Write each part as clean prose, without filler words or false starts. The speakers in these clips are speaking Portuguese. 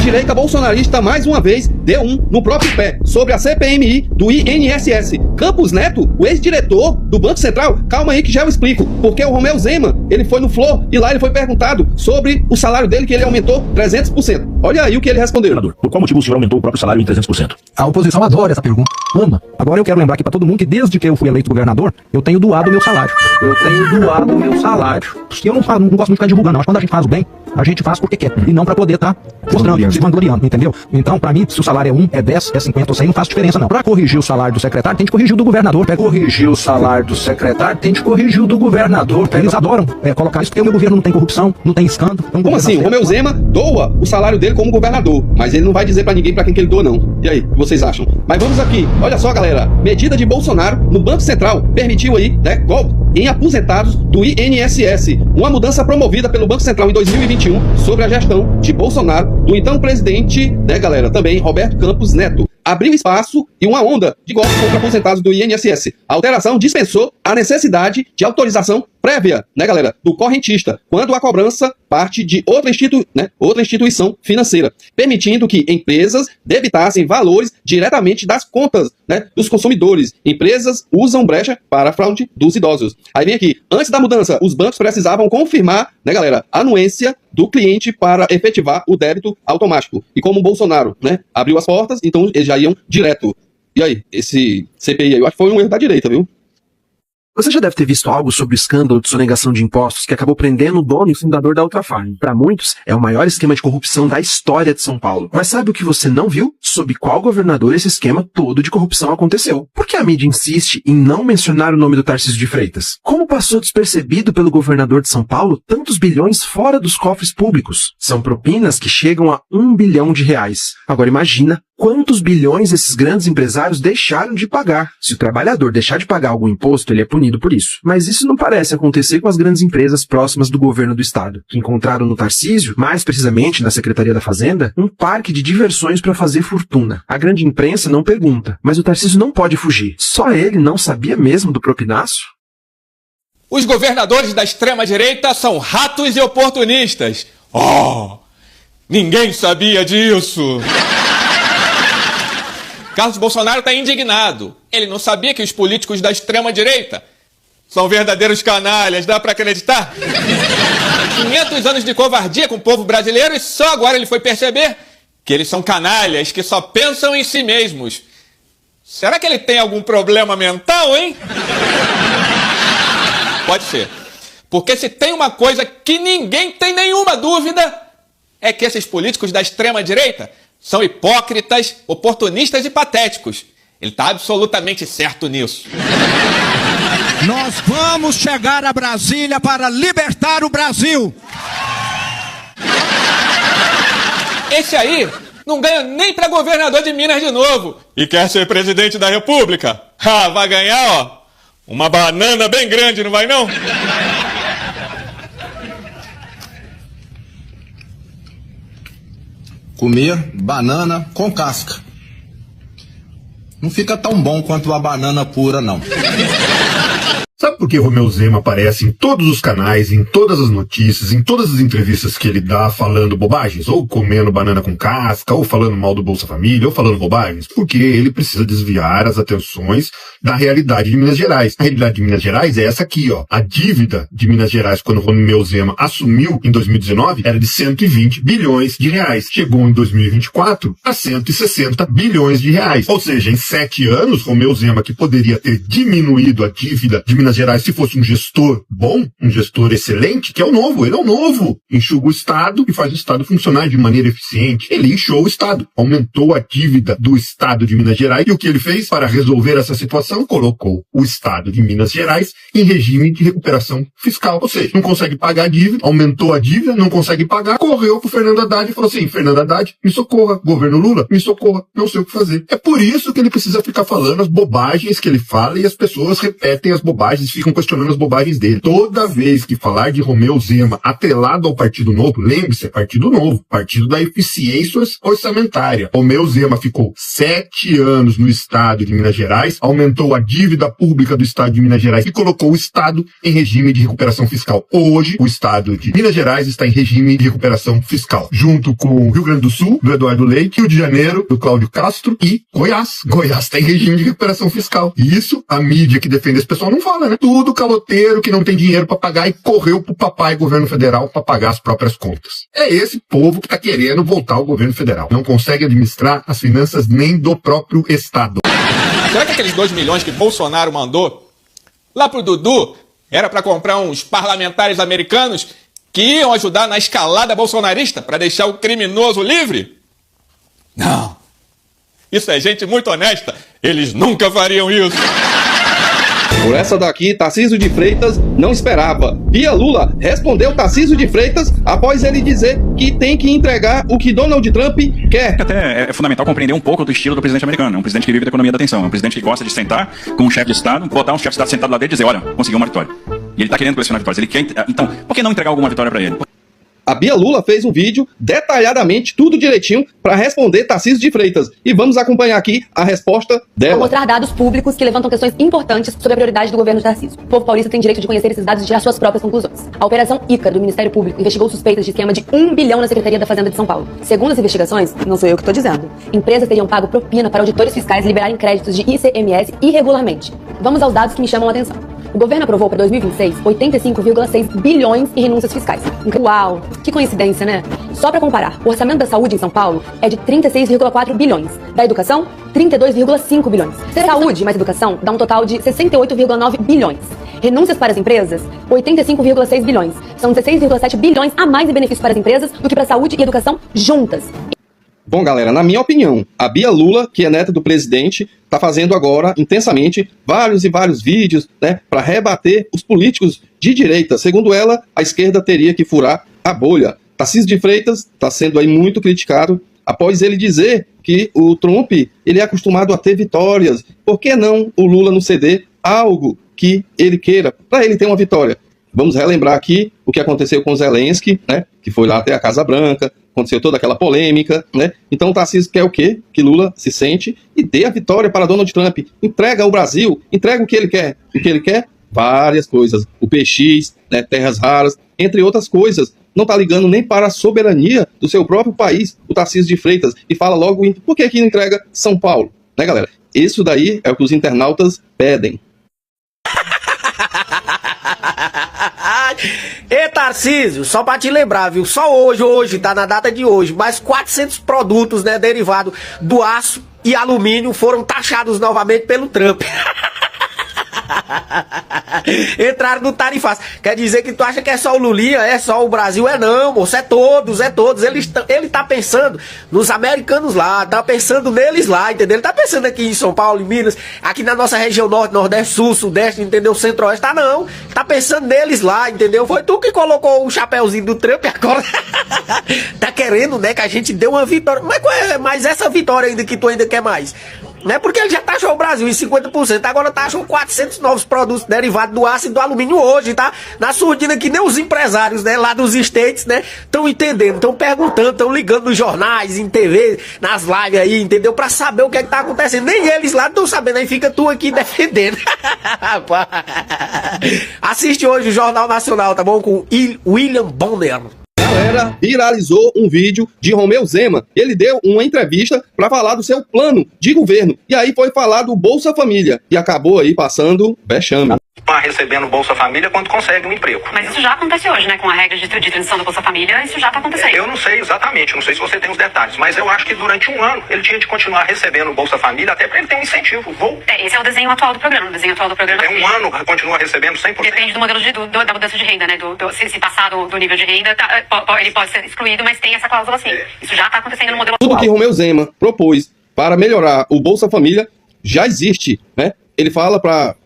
direita bolsonarista mais uma vez deu no próprio pé sobre a CPMI do INSS. Campos Neto, o ex-diretor do Banco Central, calma aí que já eu explico, porque o Romeu Zema, ele foi no Flow e lá ele foi perguntado sobre o salário dele, que ele aumentou 300%. Olha aí o que ele respondeu. Por qual motivo o senhor aumentou o próprio salário em 300%? A oposição adora essa pergunta. Ama. Agora eu quero lembrar aqui pra todo mundo que desde que eu fui eleito governador, eu tenho doado o meu salário. E eu não gosto muito de ficar divulgando, não. Mas quando a gente faz o bem, a gente faz porque quer. E não pra poder estar mostrando, se vangloriando, entendeu? Então, pra mim, se o salário é 1, é 10, é 50 ou 100, não faz diferença, não. Pra corrigir o salário do secretário, tem que corrigir o do governador. Pra corrigir o salário do secretário, tem que corrigir o do governador. Eles adoram colocar isso, porque o meu governo não tem corrupção, não tem escândalo. Como assim? O Romeu Zema doa o salário dele como governador, mas ele não vai dizer pra ninguém pra quem que ele doa, não. E aí, o que vocês acham? Mas vamos aqui. Olha só, galera. Medida de Bolsonaro no Banco Central permitiu aí, golpe em aposentados do INSS. Uma mudança promovida pelo Banco Central em 2021 sobre a gestão de Bolsonaro, do então presidente, galera, também Roberto Campos Neto. Abriu espaço e uma onda de golpes contra aposentados do INSS. A alteração dispensou a necessidade de autorização prévia, galera, do correntista, quando a cobrança parte de outra instituição financeira, permitindo que empresas debitassem valores diretamente das contas, dos consumidores. Empresas usam brecha para a fraude dos idosos. Aí vem aqui, antes da mudança, os bancos precisavam confirmar, galera, a anuência do cliente para efetivar o débito automático. E como o Bolsonaro, abriu as portas, então eles já iam direto. E aí, esse CPI aí, eu acho que foi um erro da direita, viu? Você já deve ter visto algo sobre o escândalo de sonegação de impostos que acabou prendendo o dono e o fundador da Ultrafarm. Para muitos, é o maior esquema de corrupção da história de São Paulo. Mas sabe o que você não viu? Sob qual governador esse esquema todo de corrupção aconteceu? Por que a mídia insiste em não mencionar o nome do Tarcísio de Freitas? Como passou despercebido pelo governador de São Paulo tantos bilhões fora dos cofres públicos? São propinas que chegam a R$1 bilhão. Agora imagina quantos bilhões esses grandes empresários deixaram de pagar. Se o trabalhador deixar de pagar algum imposto, ele é punido por isso. Mas isso não parece acontecer com as grandes empresas próximas do governo do estado, que encontraram no Tarcísio, mais precisamente na Secretaria da Fazenda, um parque de diversões para fazer fortuna. A grande imprensa não pergunta, mas o Tarcísio não pode fugir. Só ele não sabia mesmo do propinaço? Os governadores da extrema-direita são ratos e oportunistas. Oh, ninguém sabia disso. Carlos Bolsonaro está indignado. Ele não sabia que os políticos da extrema-direita são verdadeiros canalhas, dá para acreditar? 500 anos de covardia com o povo brasileiro e só agora ele foi perceber que eles são canalhas, que só pensam em si mesmos. Será que ele tem algum problema mental, hein? Pode ser. Porque se tem uma coisa que ninguém tem nenhuma dúvida, é que esses políticos da extrema-direita são hipócritas, oportunistas e patéticos. Ele está absolutamente certo nisso. Nós vamos chegar a Brasília para libertar o Brasil. Esse aí não ganha nem para governador de Minas de novo. E quer ser presidente da República? Ah, vai ganhar, uma banana bem grande, não vai não? Comer banana com casca. Não fica tão bom quanto a banana pura, não. Sabe por que Romeu Zema aparece em todos os canais, em todas as notícias, em todas as entrevistas que ele dá falando bobagens? Ou comendo banana com casca, ou falando mal do Bolsa Família, ou falando bobagens? Porque ele precisa desviar as atenções da realidade de Minas Gerais. A realidade de Minas Gerais é essa aqui, ó. A dívida de Minas Gerais, quando Romeu Zema assumiu em 2019, era de 120 bilhões de reais. Chegou em 2024 a 160 bilhões de reais. Ou seja, em 7 anos, Romeu Zema, que poderia ter diminuído a dívida de Minas Gerais se fosse um gestor bom, um gestor excelente, que é o novo, ele é o novo. Enxuga o Estado e faz o Estado funcionar de maneira eficiente. Ele inchou o Estado, aumentou a dívida do Estado de Minas Gerais, e o que ele fez para resolver essa situação? Colocou o Estado de Minas Gerais em regime de recuperação fiscal. Ou seja, não consegue pagar a dívida, aumentou a dívida, não consegue pagar, correu pro Fernando Haddad e falou assim: Fernando Haddad, me socorra, governo Lula, me socorra, não sei o que fazer. É por isso que ele precisa ficar falando as bobagens que ele fala, e as pessoas repetem as bobagens bobagens, ficam questionando as bobagens dele. Toda vez que falar de Romeu Zema atrelado ao Partido Novo, lembre-se, é Partido Novo, partido da eficiência orçamentária. Romeu Zema ficou 7 anos no estado de Minas Gerais, aumentou a dívida pública do estado de Minas Gerais e colocou o estado em regime de recuperação fiscal. Hoje, o estado de Minas Gerais está em regime de recuperação fiscal, junto com o Rio Grande do Sul, do Eduardo Leite, Rio de Janeiro, do Cláudio Castro e Goiás. Goiás está em regime de recuperação fiscal. E isso, a mídia que defende esse pessoal não fala, né? Tudo caloteiro que não tem dinheiro para pagar e correu pro papai governo federal para pagar as próprias contas. É esse povo que tá querendo voltar ao governo federal. Não consegue administrar as finanças nem do próprio estado. Será que aqueles 2 milhões que Bolsonaro mandou lá pro Dudu era para comprar uns parlamentares americanos que iam ajudar na escalada bolsonarista para deixar o criminoso livre? Não. Isso é gente muito honesta. Eles nunca fariam isso. Por essa daqui, Tarcísio de Freitas não esperava. Bia Lula respondeu Tarcísio de Freitas após ele dizer que tem que entregar o que Donald Trump quer. Até é fundamental compreender um pouco do estilo do presidente americano. É um presidente que vive da economia da atenção. É um presidente que gosta de sentar com um chefe de Estado, botar um chefe de Estado sentado lá dentro e dizer, olha, conseguiu uma vitória. E ele está querendo colecionar vitórias. Ele quer, então, por que não entregar alguma vitória para ele? A Bia Lula fez um vídeo detalhadamente, tudo direitinho, para responder Tarcísio de Freitas. E vamos acompanhar aqui a resposta dela. Vou mostrar dados públicos que levantam questões importantes sobre a prioridade do governo de Tarcísio. O povo paulista tem direito de conhecer esses dados e tirar suas próprias conclusões. A Operação Ícaro do Ministério Público investigou suspeitas de esquema de 1 bilhão na Secretaria da Fazenda de São Paulo. Segundo as investigações, não sou eu que estou dizendo, empresas teriam pago propina para auditores fiscais liberarem créditos de ICMS irregularmente. Vamos aos dados que me chamam a atenção. O governo aprovou para 2026 85,6 bilhões em renúncias fiscais. Uau, que coincidência, né? Só para comparar, o orçamento da saúde em São Paulo é de 36,4 bilhões. Da educação, 32,5 bilhões. Saúde mais educação dá um total de 68,9 bilhões. Renúncias para as empresas, 85,6 bilhões. São 16,7 bilhões a mais em benefícios para as empresas do que para saúde e educação juntas. Bom, galera, na minha opinião, a Bia Lula, que é neta do presidente, está fazendo agora, intensamente, vários e vários vídeos, né, para rebater os políticos de direita. Segundo ela, a esquerda teria que furar a bolha. Tarcísio de Freitas está sendo aí muito criticado após ele dizer que o Trump ele é acostumado a ter vitórias. Por que não o Lula não ceder algo que ele queira para ele ter uma vitória? Vamos relembrar aqui o que aconteceu com o Zelensky, né, que foi lá até a Casa Branca, aconteceu toda aquela polêmica, né? Então o Tarcísio quer o quê? Que Lula se sente e dê a vitória para Donald Trump. Entrega ao Brasil, entrega o que ele quer. O que ele quer? Várias coisas. O PX, né, terras raras, entre outras coisas. Não está ligando nem para a soberania do seu próprio país, o Tarcísio de Freitas, e fala logo, por que não entrega São Paulo? Né, galera? Isso daí é o que os internautas pedem. Ei, Tarcísio, só pra te lembrar, viu? Só hoje, tá na data de hoje, mais 400 produtos, né, derivados do aço e alumínio foram taxados novamente pelo Trump. Entraram no tarifaço. Quer dizer que tu acha que é só o Lulinha, é só o Brasil? É não, moço, é todos. Ele tá pensando nos americanos lá, tá pensando neles lá, entendeu? Ele tá pensando aqui em São Paulo, em Minas, aqui na nossa região norte, nordeste, sul, sudeste, entendeu? Centro-oeste, tá não. Tá pensando neles lá, entendeu? Foi tu que colocou o chapéuzinho do Trump agora. Tá querendo, né, que a gente dê uma vitória. Mas essa vitória ainda que tu ainda quer mais. Não é porque ele já taxou o Brasil em 50%, agora taxou 400 novos produtos derivados do aço e do alumínio hoje, tá? Na surdina que nem os empresários, né, lá dos States, né, estão entendendo, estão perguntando, estão ligando nos jornais, em TV, nas lives aí, entendeu? Pra saber o que é que tá acontecendo. Nem eles lá estão sabendo, aí fica tu aqui defendendo. Assiste hoje o Jornal Nacional, tá bom? Com William Bonner. Galera, viralizou um vídeo de Romeu Zema. Ele deu uma entrevista para falar do seu plano de governo. E aí foi falar do Bolsa Família. E acabou aí passando vexame. Recebendo Bolsa Família quando consegue um emprego. Mas isso já acontece hoje, né? Com a regra de transição do Bolsa Família, isso já tá acontecendo. Eu não sei exatamente, não sei se você tem os detalhes, mas eu acho que durante um ano ele tinha de continuar recebendo Bolsa Família até para ele ter um incentivo. Esse é o desenho atual do programa. O desenho atual do programa é um ano, continua recebendo 100%. Depende do modelo da mudança de renda, né? Se passar do nível de renda, ele pode ser excluído, mas tem essa cláusula assim. Isso já tá acontecendo no modelo Tudo atual. que Romeu Zema propôs para melhorar o Bolsa Família já existe, né? Ele fala para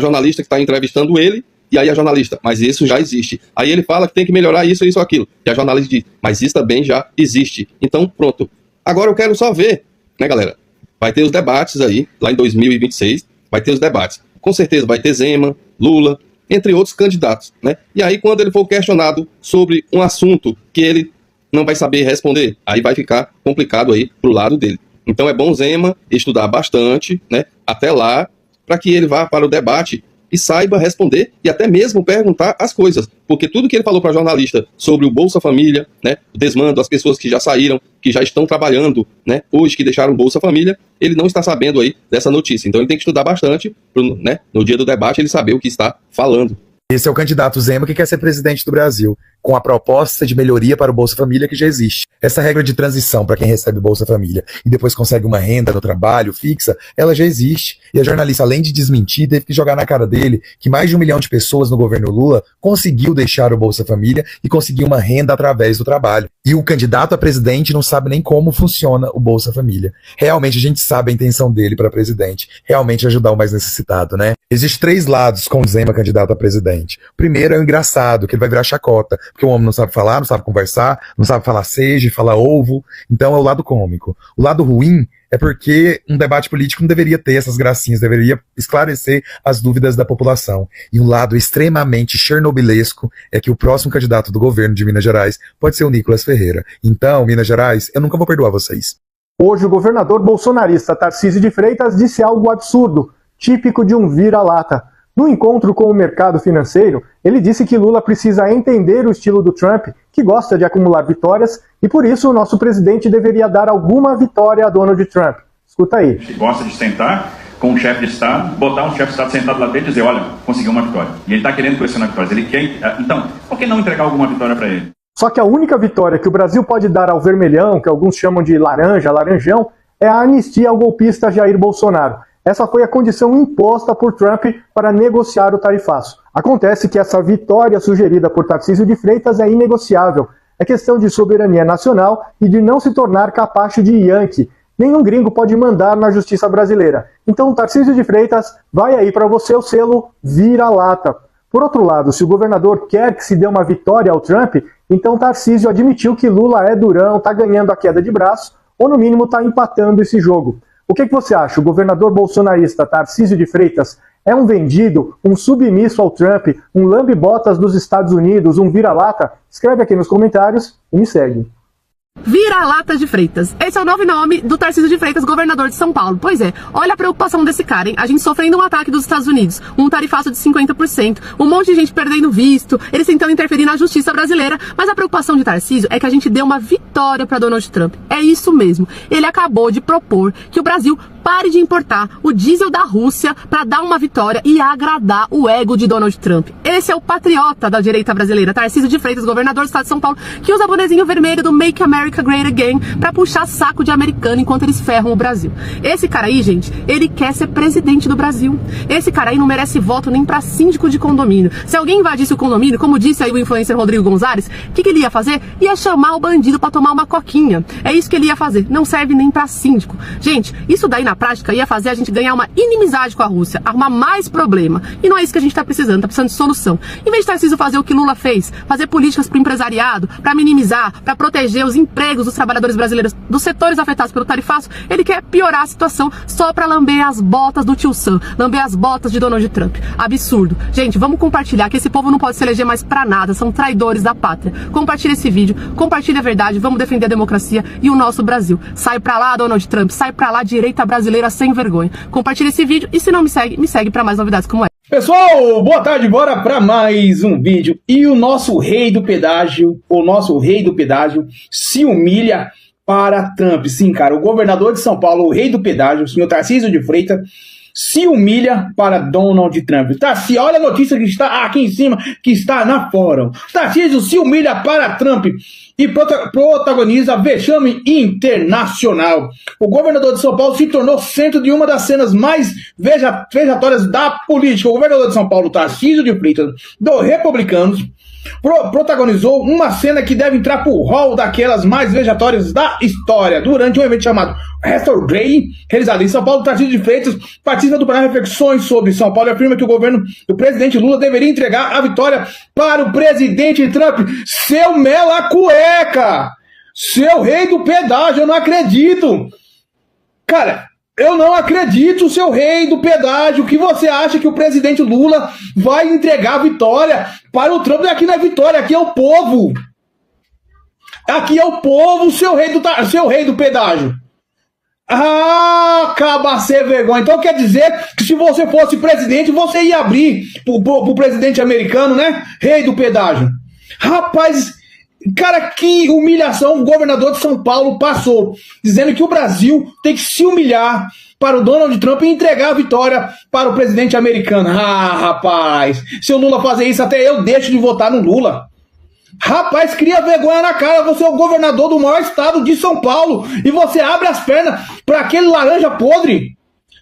jornalista que está entrevistando ele, e aí a jornalista, mas isso já existe. Aí ele fala que tem que melhorar isso, isso, aquilo. E a jornalista diz, mas isso também já existe. Então, pronto. Agora eu quero só ver, né, galera? Vai ter os debates aí, lá em 2026, vai ter os debates. com certeza vai ter Zema, Lula, entre outros candidatos, né? E aí, quando ele for questionado sobre um assunto que ele não vai saber responder, aí vai ficar complicado aí pro lado dele. Então é bom Zema estudar bastante, né? Até lá, para que ele vá para o debate e saiba responder e até mesmo perguntar as coisas. Porque tudo que ele falou para jornalista sobre o Bolsa Família, né, o desmando, as pessoas que já saíram, que já estão trabalhando, né, hoje que deixaram o Bolsa Família, ele não está sabendo aí dessa notícia. Então ele tem que estudar bastante, né, no dia do debate ele saber o que está falando. Esse é o candidato Zema que quer ser presidente do Brasil, com a proposta de melhoria para o Bolsa Família que já existe. Essa regra de transição para quem recebe Bolsa Família e depois consegue uma renda no trabalho fixa, ela já existe. E a jornalista, além de desmentir, teve que jogar na cara dele que mais de 1 milhão de pessoas no governo Lula conseguiu deixar o Bolsa Família e conseguir uma renda através do trabalho. E o candidato a presidente não sabe nem como funciona o Bolsa Família. Realmente a gente sabe a intenção dele para presidente, realmente ajudar o mais necessitado, né? Existem 3 lados com o Zema candidato a presidente. O primeiro é o engraçado, que ele vai virar chacota, porque o homem não sabe falar, não sabe conversar, não sabe falar seja, falar ovo, então é o lado cômico. O lado ruim é porque um debate político não deveria ter essas gracinhas, deveria esclarecer as dúvidas da população. E um lado extremamente chernobilesco é que o próximo candidato do governo de Minas Gerais pode ser o Nicolas Ferreira. Então, Minas Gerais, eu nunca vou perdoar vocês. Hoje o governador bolsonarista Tarcísio de Freitas disse algo absurdo, típico de um vira-lata. No encontro com o mercado financeiro, ele disse que Lula precisa entender o estilo do Trump, que gosta de acumular vitórias, e por isso o nosso presidente deveria dar alguma vitória a Donald Trump. Escuta aí. Que gosta de sentar com um chefe de Estado, botar um chefe de Estado sentado lá dentro e dizer, olha, conseguiu uma vitória. E ele está querendo pressionar vitórias. Ele quer, então, por que não entregar alguma vitória para ele? Só que a única vitória que o Brasil pode dar ao vermelhão, que alguns chamam de laranja, laranjão, é a anistia ao golpista Jair Bolsonaro. Essa foi a condição imposta por Trump para negociar o tarifaço. Acontece que essa vitória sugerida por Tarcísio de Freitas é inegociável. É questão de soberania nacional e de não se tornar capacho de Yankee. Nenhum gringo pode mandar na justiça brasileira. Então, Tarcísio de Freitas, vai aí para você o selo vira-lata. Por outro lado, se o governador quer que se dê uma vitória ao Trump, então Tarcísio admitiu que Lula é durão, está ganhando a queda de braço, ou no mínimo está empatando esse jogo. O que você acha? O governador bolsonarista Tarcísio de Freitas é um vendido, um submisso ao Trump, um lambe-botas dos Estados Unidos, um vira-lata? Escreve aqui nos comentários e me segue. Vira-lata de Freitas. Esse é o novo nome do Tarcísio de Freitas, governador de São Paulo. Pois é, olha a preocupação desse cara, hein? A gente sofrendo um ataque dos Estados Unidos, um tarifaço de 50%, um monte de gente perdendo visto, eles tentando interferir na justiça brasileira, mas a preocupação de Tarcísio é que a gente dê uma vitória para Donald Trump. É isso mesmo. Ele acabou de propor que o Brasil pare de importar o diesel da Rússia para dar uma vitória e agradar o ego de Donald Trump. Esse é o patriota da direita brasileira, Tarcísio de Freitas, governador do estado de São Paulo, que usa bonezinho vermelho do Make America Great Again para puxar saco de americano enquanto eles ferram o Brasil. Esse cara aí, gente, ele quer ser presidente do Brasil. Esse cara aí não merece voto nem para síndico de condomínio. Se alguém invadisse o condomínio, como disse aí o influencer Rodrigo Gonzalez, o que ele ia fazer? Ia chamar o bandido para tomar uma coquinha. É isso que ele ia fazer. Não serve nem para síndico. Gente, isso daí na prática ia fazer a gente ganhar uma inimizade com a Rússia, arrumar mais problema. E não é isso que a gente tá precisando de solução. Em vez de Tarcísio fazer o que Lula fez, fazer políticas pro empresariado, para minimizar, para proteger os empregos dos trabalhadores brasileiros dos setores afetados pelo tarifaço, ele quer piorar a situação só para lamber as botas do tio Sam, lamber as botas de Donald Trump. Absurdo. Gente, vamos compartilhar que esse povo não pode se eleger mais pra nada, são traidores da pátria. Compartilha esse vídeo, compartilha a verdade, vamos defender a democracia e o nosso Brasil. Sai pra lá, Donald Trump, sai pra lá, direita brasileira sem vergonha. Compartilha esse vídeo e se não me segue pra mais novidades como essa. Pessoal, boa tarde, bora para mais um vídeo. E o nosso rei do pedágio, se humilha para Trump. Sim, cara, o governador de São Paulo, o rei do pedágio, o senhor Tarcísio de Freitas, se humilha para Donald Trump. Tarcísio, olha a notícia que está aqui em cima, que está na fórum. Tarcísio se humilha para Trump e protagoniza vexame internacional. O governador de São Paulo se tornou centro de uma das cenas mais vejatórias da política. O governador de São Paulo, Tarcísio de Freitas, do Republicanos, protagonizou uma cena que deve entrar pro hall daquelas mais vejatórias da história. Durante um evento chamado Restore Day, realizado em São Paulo, Tarcísio de Freitas participa do painel Reflexões sobre São Paulo e afirma que o governo do presidente Lula deveria entregar a vitória para o presidente Trump. Seu mela cueca! Seu rei do pedágio, eu não acredito! Cara, Eu não acredito, seu rei do pedágio, que você acha que o presidente Lula vai entregar a vitória para o Trump. Aqui não é vitória, aqui é o povo. Aqui é o povo, seu rei do pedágio. Ah, acaba ser vergonha. Então quer dizer que se você fosse presidente, você ia abrir pro presidente americano, né? Rei do pedágio. Rapaz, cara, que humilhação o governador de São Paulo passou, dizendo que o Brasil tem que se humilhar para o Donald Trump e entregar a vitória para o presidente americano. Ah, rapaz, se o Lula fazer isso, até eu deixo de votar no Lula. Rapaz, cria vergonha na cara, você é o governador do maior estado de São Paulo e você abre as pernas para aquele laranja podre.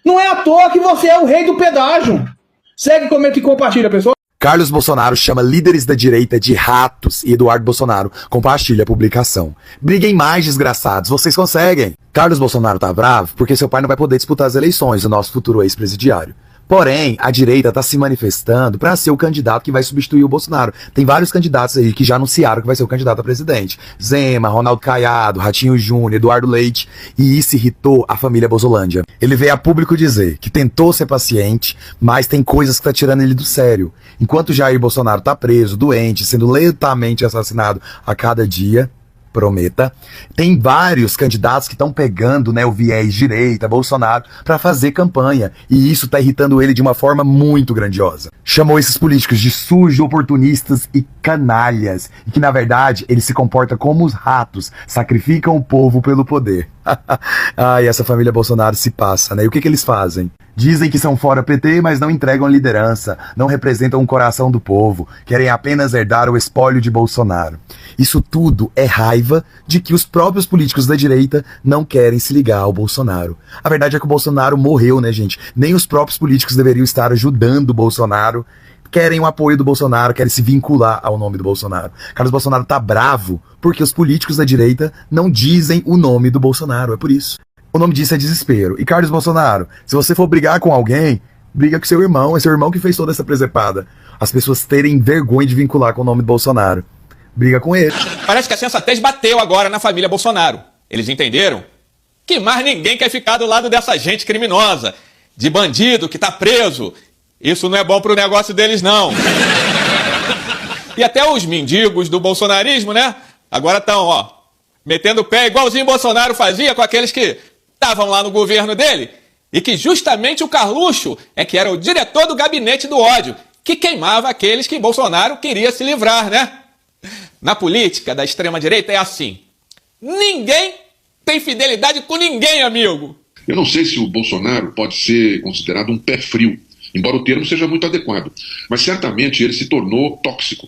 Não é à toa que você é o rei do pedágio. Segue, comenta e compartilha, pessoal. Carlos Bolsonaro chama líderes da direita de ratos e Eduardo Bolsonaro compartilha a publicação. Briguem mais, desgraçados, vocês conseguem. Carlos Bolsonaro tá bravo porque seu pai não vai poder disputar as eleições, o nosso futuro ex-presidiário. Porém, a direita tá se manifestando para ser o candidato que vai substituir o Bolsonaro. Tem vários candidatos aí que já anunciaram que vai ser o candidato a presidente. Zema, Ronaldo Caiado, Ratinho Júnior, Eduardo Leite. E isso irritou a família Bolsolândia. Ele veio a público dizer que tentou ser paciente, mas tem coisas que tá tirando ele do sério. Enquanto Jair Bolsonaro tá preso, doente, sendo lentamente assassinado a cada dia, prometa, tem vários candidatos que estão pegando, né, o viés direita, Bolsonaro, para fazer campanha, e isso tá irritando ele de uma forma muito grandiosa. Chamou esses políticos de sujos, oportunistas e canalhas, e que na verdade eles se comportam como os ratos, sacrificam o povo pelo poder. Ai, essa família Bolsonaro se passa, né? E o que eles fazem? Dizem que são fora PT, mas não entregam a liderança, não representam o coração do povo, querem apenas herdar o espólio de Bolsonaro. Isso tudo é raiva de que os próprios políticos da direita não querem se ligar ao Bolsonaro. A verdade é que o Bolsonaro morreu, né, gente? Nem os próprios políticos deveriam estar ajudando o Bolsonaro. Querem o apoio do Bolsonaro, querem se vincular ao nome do Bolsonaro. Carlos Bolsonaro tá bravo porque os políticos da direita não dizem o nome do Bolsonaro, é por isso. O nome disso é desespero. E Carlos Bolsonaro, se você for brigar com alguém, briga com seu irmão, é seu irmão que fez toda essa presepada. As pessoas terem vergonha de vincular com o nome do Bolsonaro. Briga com ele. Parece que a sensatez bateu agora na família Bolsonaro. Eles entenderam que mais ninguém quer ficar do lado dessa gente criminosa, de bandido que tá preso. Isso não é bom pro negócio deles, não. E até os mendigos do bolsonarismo, né? Agora estão, ó, metendo o pé igualzinho o Bolsonaro fazia com aqueles que estavam lá no governo dele. E que justamente o Carluxo é que era o diretor do gabinete do ódio, que queimava aqueles que Bolsonaro queria se livrar, né? Na política da extrema-direita é assim. Ninguém tem fidelidade com ninguém, amigo. Eu não sei se o Bolsonaro pode ser considerado um pé frio, embora o termo seja muito adequado. Mas certamente ele se tornou tóxico.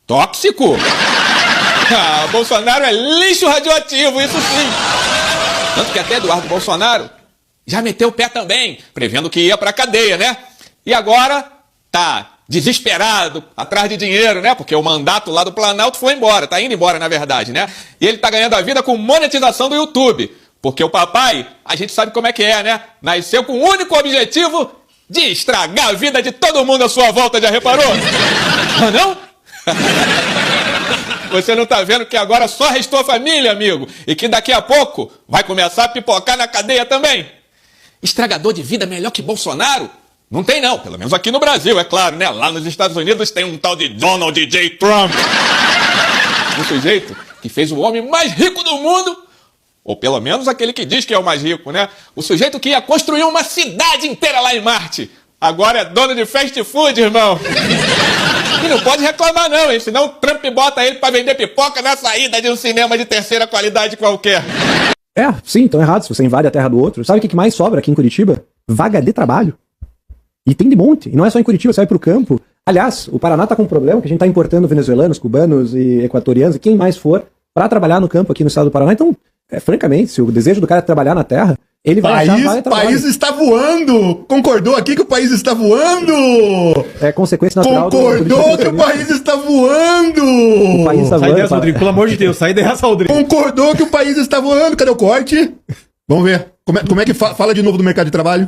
Tóxico? Ah, Bolsonaro é lixo radioativo, isso sim. Tanto que até Eduardo Bolsonaro já meteu o pé também, prevendo que ia pra cadeia, né? E agora tá desesperado, atrás de dinheiro, né? Porque o mandato lá do Planalto foi embora, tá indo embora, na verdade, né? E ele tá ganhando a vida com monetização do YouTube. Porque o papai, a gente sabe como é que é, né? Nasceu com o único objetivo de estragar a vida de todo mundo à sua volta, já reparou? Ah, não? Você não tá vendo que agora só restou a família, amigo? E que daqui a pouco vai começar a pipocar na cadeia também? Estragador de vida melhor que Bolsonaro? Não tem não, pelo menos aqui no Brasil, é claro, né? Lá nos Estados Unidos tem um tal de Donald J. Trump. Um sujeito que fez o homem mais rico do mundo, ou pelo menos aquele que diz que é o mais rico, né? O sujeito que ia construir uma cidade inteira lá em Marte. Agora é dono de fast food, irmão. E não pode reclamar não, hein? Senão o Trump bota ele pra vender pipoca na saída de um cinema de terceira qualidade qualquer. É, sim, estão errados se você invade a terra do outro. Sabe o que mais sobra aqui em Curitiba? Vaga de trabalho. E tem de monte. E não é só em Curitiba, você vai pro campo. Aliás, o Paraná tá com um problema que a gente tá importando venezuelanos, cubanos e equatorianos, e quem mais for, pra trabalhar no campo aqui no estado do Paraná. Então, francamente, se o desejo do cara é trabalhar na terra, ele vai achar vai trabalhar. O país está voando! Concordou aqui que o país está voando! É consequência natural Concordou que o país está voando! O país está voando. Sai dessa, Rodrigo, pelo amor de Deus, sai dessa, Rodrigo. Concordou que o país está voando, cadê o corte? Vamos ver. Como é que fala de novo do mercado de trabalho?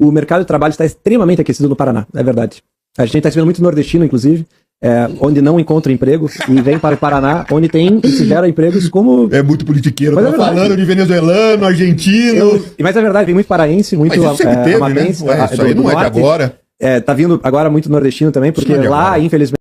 O mercado de trabalho está extremamente aquecido no Paraná, é verdade. A gente está recebendo muito nordestino, inclusive. onde não encontra emprego e vem para o Paraná, onde tem e se gera empregos como... É muito politiqueiro, mas tá falando de venezuelano, argentino... Mas é verdade, tem muito paraense, muito mas isso sempre teve, amadense, né? Ué, isso aí não é de agora. Tá vindo agora muito nordestino também, porque lá, infelizmente...